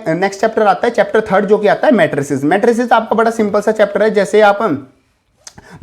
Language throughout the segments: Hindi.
नेक्स्ट चैप्टर आता है चैप्टर थर्ड, जो कि आता है मैट्रिसेस। मैट्रिसेस आपका बड़ा सिंपल सा चैप्टर है। जैसे आप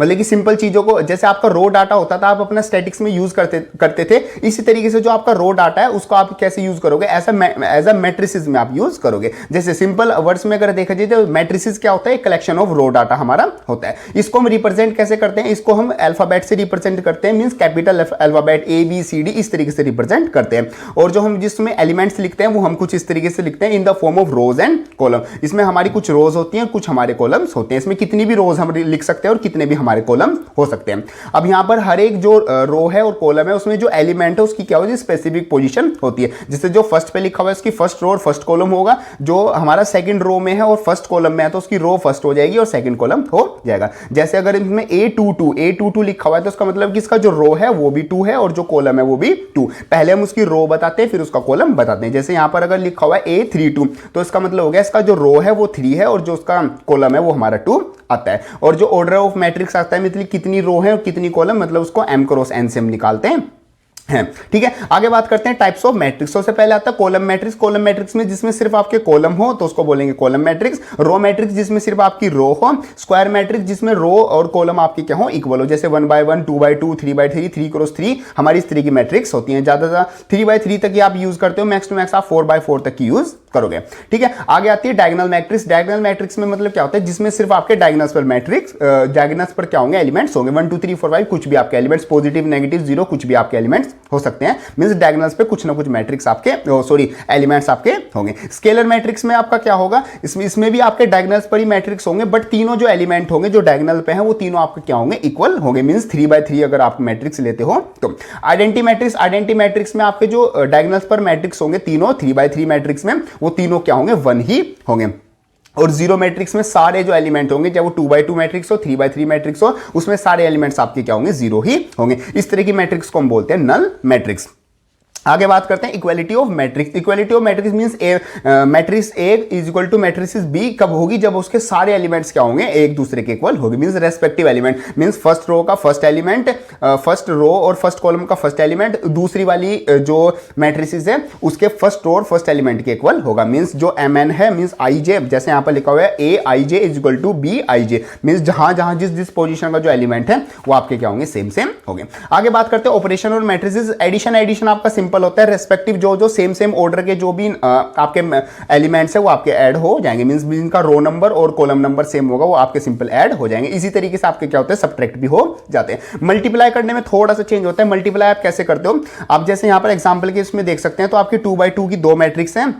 मतलब कि सिंपल चीजों को, जैसे आपका रो डाटा होता था आप अपना स्टैटिक्स में यूज करते थे, इसी तरीके से जो आपका रो डाटा है उसको आप कैसे यूज करोगे, एज अ मैट्रिसेस में आप यूज करोगे। जैसे सिंपल वर्ड्स में अगर देखा जाए तो मैट्रिसेस क्या होता है, कलेक्शन ऑफ रो डाटा हमारा होता है। इसको हम रिप्रेजेंट कैसे करते हैं, इसको हम अल्फाबेट से रिप्रेजेंट करते हैं, मींस कैपिटल अल्फाबेट ABCD इस तरीके से रिप्रेजेंट करते हैं। और जो हम जिसमें एलिमेंट्स लिखते हैं वो हम कुछ इस तरीके से लिखते हैं in the form of rose and column. इसमें हमारी कुछ रोज होती हैं, कुछ हमारे कॉलम्स होते हैं। इसमें कितनी भी रोज हम लिख सकते हैं और कितने भी हमारे कॉलम हो सकते हैं। अब यहां पर हर एक जो रो है और कॉलम है उसमें जो एलिमेंट है उसकी क्या होती है, स्पेसिफिक पोजीशन होती है। जैसे जो फर्स्ट पे लिखा हुआ है उसकी फर्स्ट रो और फर्स्ट कॉलम होगा, जो हमारा सेकंड रो में है और फर्स्ट कॉलम में है तो उसकी रो फर्स्ट हो जाएगी और सेकंड कॉलम हो जाएगा। जैसे अगर इसमें A22 लिखा हुआ है तो उसका मतलब कि इसका जो रो है वो भी 2 है और जो कॉलम है वो भी 2। पहले हम उसकी रो बताते हैं फिर उसका कॉलम बताते हैं। जैसे यहां पर अगर लिखा हुआ है A32 तो इसका मतलब हो गया इसका जो रो है वो 3 है और जो उसका कॉलम है वो हमारा 2 आता है। और जो ऑर्डर ऑफ मैट्रिक्स आता है मतलब कितनी रो है और कितनी कॉलम, मतलब उसको M क्रॉस N से हम निकालते हैं। ठीक है, आगे बात करते हैं टाइप्स ऑफ मैट्रिक्स। सबसे पहले आता है कॉलम मैट्रिक्स। कॉलम मैट्रिक्स में जिसमें सिर्फ आपके कॉलम हो तो उसको बोलेंगे कॉलम मैट्रिक्स। रो मैट्रिक्स जिसमें सिर्फ आपकी रो हो। स्क्वायर मैट्रिक्स जिसमें रो और कॉलम आपके क्या हो, इक्वल हो। जैसे 1/1, 2/2, 3/3, 3x3 हमारी इस तरह की मैट्रिक्स होती हैं। ज्यादा 3/3 तक ही आप यूज करते हो, मैक्स टू मैक्स आप 4/4 तक की यूज करोगे। ठीक है, आगे आती है डायगोनल मैट्रिक्स। डायगोनल मैट्रिक्स में मतलब क्या होता है, जिसमें सिर्फ आपके डायगोनल्स पर मैट्रिक्स, डायगोनल्स पर क्या होंगे, एलिमेंट्स होंगे। 1 2 3 4 5 कुछ भी आपके एलिमेंट्स, पॉजिटिव नेगेटिव जीरो कुछ भी आपके एलिमेंट्स हो सकते हैं। मींस डायगोनल्स पे कुछ ना कुछ मैट्रिक्स आपके एलिमेंट्स आपके होंगे। स्केलर मैट्रिक्स में आपका क्या होगा, इसमें भी आपके डायगोनल्स पर ही मैट्रिक्स होंगे, बट तीनों जो एलिमेंट होंगे जो डायगोनल पे हैं वो तीनों आपके क्या होंगे, इक्वल होंगे। मींस 3/3 अगर आप मैट्रिक्स लेते हो तो। आइडेंटिटी मैट्रिक्स में आपके जो डायगोनल्स पर मैट्रिक्स होंगे तीनों 3/3 मैट्रिक्स में वो तीनों क्या होंगे, 1 ही होंगे। और जीरो मैट्रिक्स में सारे जो एलिमेंट होंगे, चाहे वो 2/2 मैट्रिक्स हो, 3/3 मैट्रिक्स हो, उसमें सारे एलिमेंट्स आपके क्या होंगे, 0 ही होंगे। इस तरह की मैट्रिक्स को हम बोलते हैं नल मैट्रिक्स। आगे बात करते हैं equality of matrix. Equality of matrix means matrix A is equal to matrix B कब होगी, जब उसके सारे एलिमेंट्स क्या होंगे, एक दूसरे के इक्वल होगी। Means respective element, means first row का फर्स्ट एलिमेंट, फर्स्ट रो और फर्स्ट कॉलम का फर्स्ट एलिमेंट दूसरी वाली जो मैट्रिसेस है उसके फर्स्ट रो और फर्स्ट एलिमेंट के इक्वल होगा। मींस जो Mn है, मींस Ij, जैसे यहां पर लिखा हुआ है Aij is equal to Bij, means जहां जहां जिस पोजीशन का जो एलिमेंट है वो आपके क्या होंगे, सेम होंगे। आगे बात करते हैं ऑपरेशन और मैट्रिसेस। एडिशन आपका सिंपल होता है, रेस्पेक्टिव जो सेम ऑर्डर के जो भी आपके एलिमेंट्स है वो आपके ऐड हो जाएंगे। मींस जिनका रो नंबर और कॉलम नंबर सेम होगा वो आपके सिंपल ऐड हो जाएंगे। इसी तरीके से आपके क्या होते हैं, सब्ट्रैक्ट भी हो जाते हैं। मल्टीप्लाई करने में थोड़ा सा चेंज होता है। मल्टीप्लाई आप कैसे करते हो, आप जैसे यहां पर एग्जांपल के इसमें देख सकते हैं तो आपकी 2/2 की 2 मैट्रिक्स हैं।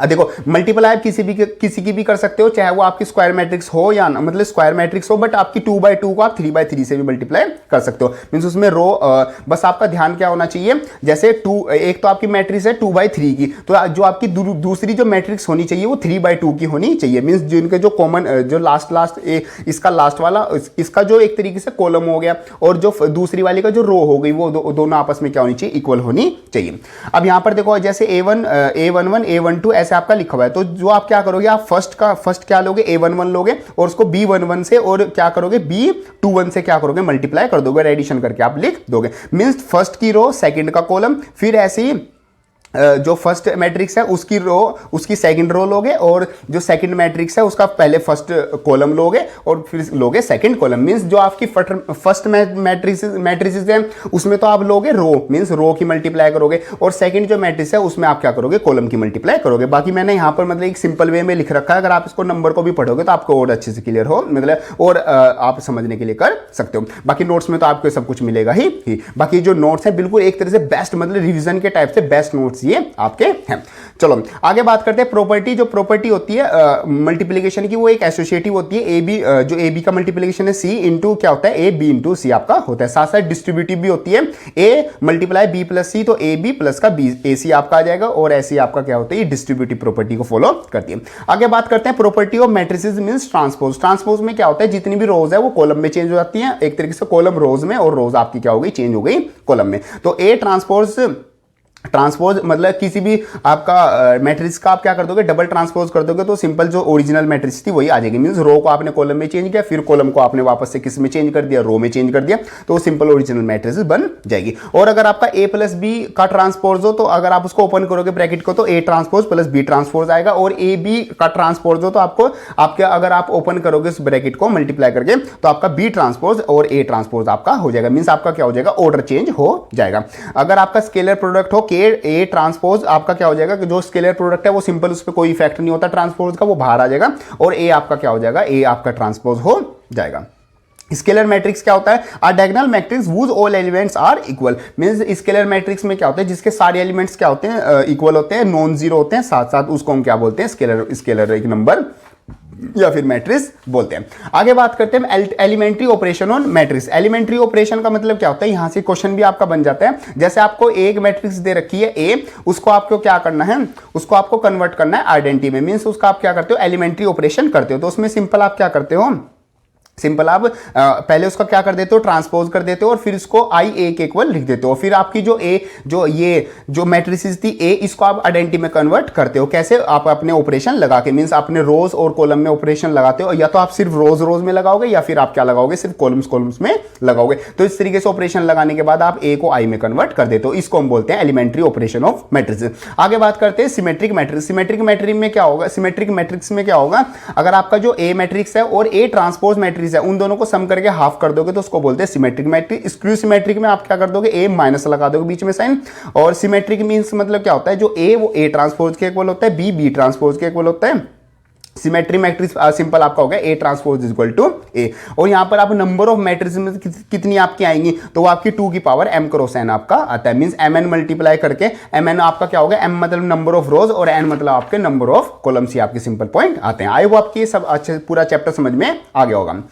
देखो मल्टीप्लाई आप किसी की भी कर सकते हो, चाहे वो आपकी स्क्वायर मैट्रिक्स हो या मतलब स्क्वायर मैट्रिक्स हो, बट आपकी 2/2 को आप 3/3 से भी मल्टीप्लाई कर सकते हो। मींस उसमें रो बस आपका ध्यान क्या होना चाहिए, जैसे एक तो आपकी मैट्रिक्स है 2/3 की, तो जो आपकी दूसरी जो मैट्रिक्स होनी चाहिए वो 3/2 की होनी चाहिए। मींस जिनके जो कॉमन जो लास्ट इसका लास्ट वाला इसका जो एक तरीके से कॉलम हो गया और जो दूसरी वाली का जो रो हो गई वो दोनों आपस में क्या होनी चाहिए, इक्वल होनी चाहिए। अब यहां पर देखो जैसे A11 A12 ऐसे आपका लिखा हुआ है, तो जो आप क्या करोगे, आप फर्स्ट क्या लोगे, A11 लोगे और उसको B11 से और क्या करोगे, B21 से क्या करोगे, मल्टीप्लाई कर दोगे, एडिशन करके आप लिख दोगे। मींस फर्स्ट की रो सेकंड का कॉलम, फिर ऐसे ही जो फर्स्ट मैट्रिक्स है उसकी रो उसकी सेकंड रो लोगे और जो सेकंड मैट्रिक्स है उसका पहले फर्स्ट कॉलम लोगे और फिर लोगे सेकंड कॉलम। मींस जो आपकी फर्स्ट मैट्रिक्स है उसमें तो आप लोगे रो, मींस रो की मल्टीप्लाई करोगे, और सेकंड जो मैट्रिक्स है उसमें आप क्या करोगे, कॉलम की मल्टीप्लाई करोगे। बाकी मैंने यहाँ पर मतलब एक सिंपल वे में लिख रखा है, अगर आप इसको नंबर को भी पढ़ोगे तो आपको और अच्छे से क्लियर हो, मतलब और आप समझने के लिए कर सकते हो। बाकी नोट्स में तो आपको सब कुछ मिलेगा ही। बाकी जो नोट्स है बिल्कुल एक तरह से बेस्ट, मतलब रिविजन के टाइप से बेस्ट नोट्स ये आपके हैं। चलो आगे बात करते हैं प्रॉपर्टी। जो प्रॉपर्टी होती है मल्टीप्लिकेशन की वो एक एसोसिएटिव होती है। जो ए बी का मल्टीप्लिकेशन है सी इंटू क्या होता है, ए बी इंटू सी आपका होता है। साथ साथ डिस्ट्रीब्यूटिव भी होती है, ए मल्टीप्लाई बी प्लस सी, तो ए बी प्लस का बी ए सी आपका आ जाएगा, और ऐसी आपका क्या होता है, डिस्ट्रीब्यूटिव प्रॉपर्टी को फॉलो करती है। आगे बात करते हैं property of matrices means transpose. Transpose में क्या होता है, जितनी भी रोज है वो कॉलम में चेंज हो जाती है, एक तरीके से कॉलम रोज में और रोज आपकी क्या हो गई, चेंज हो गई कॉलम में। तो ए ट्रांसपोज ट्रांसपोज मतलब किसी भी आपका मैट्रिक्स का आप क्या कर दोगे, डबल ट्रांसपोज कर दोगे तो सिंपल जो ओरिजिनल मैट्रिक्स थी वही आ जाएगी। मींस रो को आपने कॉलम में चेंज किया, फिर कॉलम को आपने वापस से किस में चेंज कर दिया, रो में चेंज कर दिया, तो सिंपल ओरिजिनल मैट्रिक्स बन जाएगी। और अगर आपका ए प्लस बी का ट्रांसपोज हो तो अगर आप उसको ओपन करोगे ब्रैकेट को तो A transpose plus B transpose आएगा, और ए बी का ट्रांसपोज हो तो आपको आपके अगर आप ओपन करोगे उस ब्रैकेट को मल्टीप्लाई करके तो आपका बी ट्रांसपोज और ए ट्रांसपोज आपका हो जाएगा। मींस आपका क्या हो जाएगा, ऑर्डर चेंज हो जाएगा। अगर आपका स्केलर प्रोडक्ट हो के ए ट्रांसपोज, आपका क्या हो जाएगा कि जो स्केलर प्रोडक्ट है वो सिंपल, उस पर कोई इफेक्ट नहीं होता ट्रांसपोज का, वो बाहर आ जाएगा, और ए आपका क्या हो जाएगा, ए आपका ट्रांसपोज हो जाएगा। स्केलर मैट्रिक्स क्या होता है, a diagonal matrix whose all elements are equal. Means scalar matrix में क्या होता है, जिसके सारे एलिमेंट्स क्या होते हैं, इक्वल होते हैं, नॉन जीरो होते हैं, साथ साथ उसको हम क्या बोलते हैं, स्केलर एक नंबर या फिर मैट्रिक्स बोलते हैं। आगे बात करते हैं elementary operation on matrix. Elementary operation का मतलब क्या होता है, यहां से क्वेश्चन भी आपका बन जाता है। जैसे आपको एक मैट्रिक्स दे रखी है ए, उसको आपको क्या करना है, उसको आपको कन्वर्ट करना है आइडेंटिटी में। मींस उसका आप क्या करते हो, एलिमेंट्री ऑपरेशन करते हो। तो उसमें सिंपल आप क्या करते हो, सिंपल आप पहले उसका क्या कर देते हो, ट्रांसपोज कर देते हो, और फिर इसको आई ए के इक्वल लिख देते हो। फिर आपकी जो मैट्रिसेस थी ए, इसको आप आइडेंटिटी में कन्वर्ट करते हो। कैसे, आप अपने ऑपरेशन लगा के, मींस अपने रोज और कॉलम में ऑपरेशन लगाते हो, या तो आप सिर्फ रोज में लगाओगे या फिर आप क्या लगाओगे, सिर्फ कॉलम्स में लगाओगे। तो इस तरीके से ऑपरेशन लगाने के बाद आप ए को आई में कन्वर्ट कर देते हो। इसको हम बोलते हैं एलिमेंट्री ऑपरेशन ऑफ मैट्रिक्स। आगे बात करते हैं सिमेट्रिक मैट्रिक्स। सिमेट्रिक मैट्रिक्स में क्या होगा, सिमेट्रिक मैट्रिक्स में क्या होगा, अगर आपका जो ए मैट्रिक्स है और ए ट्रांसपोज मैट्रिक्स है, उन दोनों को सम करके हाफ कर दोगे तो उसको बोलते हैं सिमेट्रिक मैट्रिक। स्क्यू सिमेट्रिक में आप क्या कर दोगे, ए माइनस लगा दोगे बीच में साइन। और सिमेट्रिक मींस मतलब क्या होता है, जो ए वो ए ट्रांसपोज के इक्वल होता है, बी बी ट्रांसपोज के इक्वल होता है। सिमेट्री मैट्रिक्स सिंपल आपका हो गया ए ट्रांसपोज इक्वल टू ए। और यहां पर आप नंबर ऑफ मैट्रिक्स में कितनी आपकी आएंगी, तो वो आपकी 2 की पावर m क्रॉस n आपका आता है। मींस mn मल्टीप्लाई करके mn आपका क्या होगा, m मतलब नंबर ऑफ रोज और n मतलब आपके नंबर ऑफ कॉलम्स। ही आपके सिंपल पॉइंट आते हैं। आई वो आपकी सब अच्छे पूरा चैप्टर समझ में आ गया होगा।